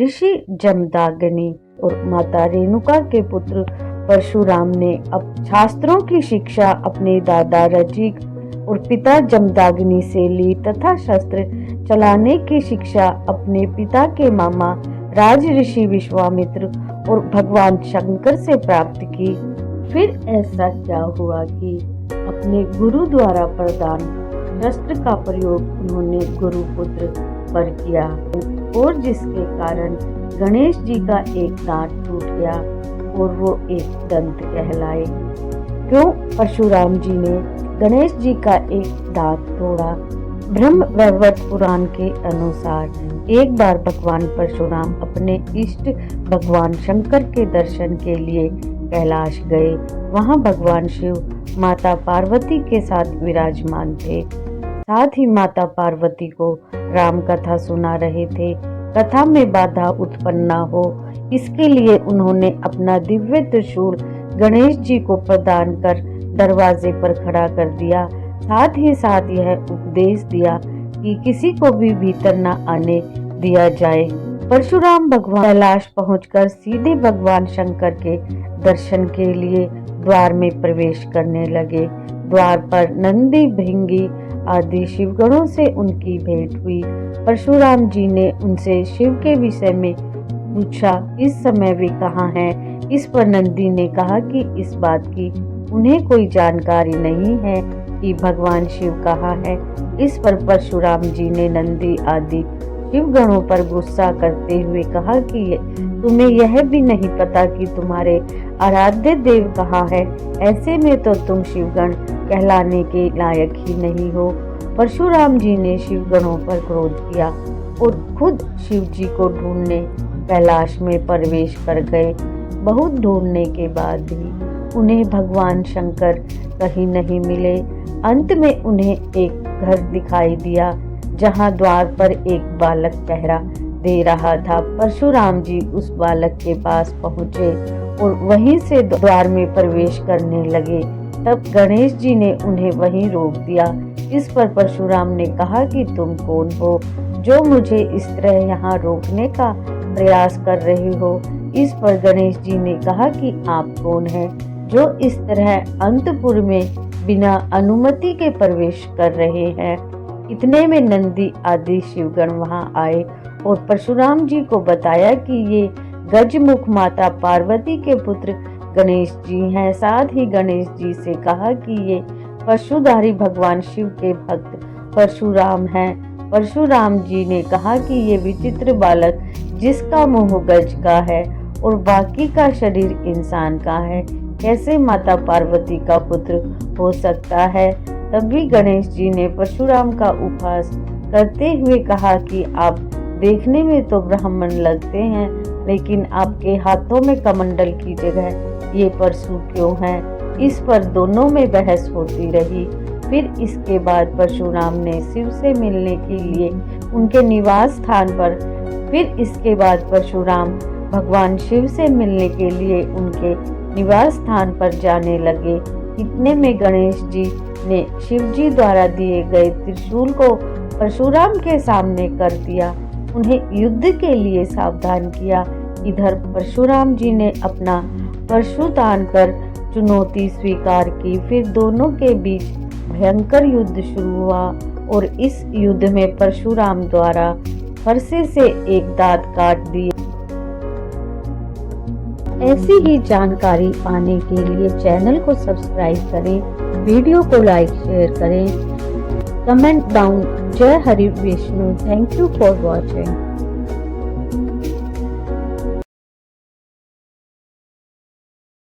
ऋषि जमदाग्नि और माता रेणुका के पुत्र परशुराम ने अब शास्त्रों की शिक्षा अपने दादा रजिक और पिता जमदाग्नि से ली तथा शस्त्र चलाने की शिक्षा अपने पिता के मामा राज ऋषि विश्वामित्र और भगवान शंकर से प्राप्त की। फिर ऐसा क्या हुआ कि अपने गुरु द्वारा प्रदान शस्त्र का प्रयोग उन्होंने गुरुपुत्र पर किया और जिसके कारण गणेश जी का एक दांत टूट गया और वो एक दंत कहलाए। क्यों परशुराम जी ने गणेश जी का एक दांत तोड़ा? ब्रह्म वैवर्त पुराण के अनुसार एक बार भगवान परशुराम अपने इष्ट भगवान शंकर के दर्शन के लिए कैलाश गए। वहां भगवान शिव माता पार्वती के साथ विराजमान थे। साथ ही माता पार्वती को राम कथा सुना रहे थे। कथा में बाधा उत्पन्न न हो इसके लिए उन्होंने अपना दिव्य त्रिशूल गणेश जी को प्रदान कर दरवाजे पर खड़ा कर दिया। साथ ही साथ यह उपदेश दिया कि किसी को भी भीतर न आने दिया जाए। परशुराम भगवान कैलाश पहुंचकर सीधे भगवान शंकर के दर्शन के लिए द्वार में प्रवेश करने लगे। द्वार पर नंदी भृंगी आदि शिवगणों से उनकी भेंट हुई। परशुराम जी ने उनसे शिव के विषय में पूछा, इस समय वे कहाँ हैं? इस पर नंदी ने कहा कि इस बात की उन्हें कोई जानकारी नहीं है कि भगवान शिव कहाँ है। इस पर परशुराम जी ने नंदी आदि शिवगणों पर गुस्सा करते हुए कहा कि तुम्हें यह भी नहीं पता कि तुम्हारे आराध्य देव कहाँ है। ऐसे में तो तुम शिवगण कहलाने के लायक ही नहीं हो। परशुराम जी ने शिवगणों पर क्रोध किया और खुद शिव जी को ढूंढने कैलाश में प्रवेश कर गए। बहुत ढूंढने के बाद भी उन्हें भगवान शंकर कहीं नहीं मिले। अंत में उन्हें एक घर दिखाई दिया जहां द्वार पर एक बालक पहरा दे रहा था। परशुराम जी उस बालक के पास पहुंचे और वहीं से द्वार में प्रवेश करने लगे। तब गणेश जी ने उन्हें वहीं रोक दिया। इस पर परशुराम ने कहा कि तुम कौन हो जो मुझे इस तरह यहाँ रोकने का प्रयास कर रहे हो? इस पर गणेश जी ने कहा कि आप कौन हैं जो इस तरह अंतपुर में बिना अनुमति के प्रवेश कर रहे हैं? इतने में नंदी आदि शिवगण वहां आए और परशुराम जी को बताया कि ये गजमुख माता पार्वती के पुत्र गणेश जी हैं। साथ ही गणेश जी से कहा कि ये पशुधारी भगवान शिव के भक्त परशुराम हैं। परशुराम जी ने कहा कि ये विचित्र बालक जिसका मुंह गज का है और बाकी का शरीर इंसान का है, कैसे माता पार्वती का पुत्र हो सकता है? तभी गणेश जी ने परशुराम का उपहास करते हुए कहा कि आप देखने में तो ब्राह्मण लगते हैं, लेकिन आपके हाथों में कमंडल की जगह ये परशु क्यों हैं? इस पर दोनों में बहस होती रही। फिर इसके बाद परशुराम ने शिव से मिलने के लिए उनके निवास स्थान पर परशुराम भगवान शिव से मिलने के लिए उनके निवास स्थान पर जाने लगे। इतने में गणेश जी ने शिव जी द्वारा दिए गए त्रिशूल को परशुराम के सामने कर दिया, उन्हें युद्ध के लिए सावधान किया। इधर परशुराम जी ने अपना परशुदान कर चुनौती स्वीकार की। फिर दोनों के बीच भयंकर युद्ध शुरू हुआ और इस युद्ध में परशुराम द्वारा फरसे से एक दांत काट दिए। ऐसी ही जानकारी पाने के लिए चैनल को सब्सक्राइब करें, वीडियो को लाइक शेयर करें, कमेंट डाउन। जय Hari Vishnu. Thank you for watching.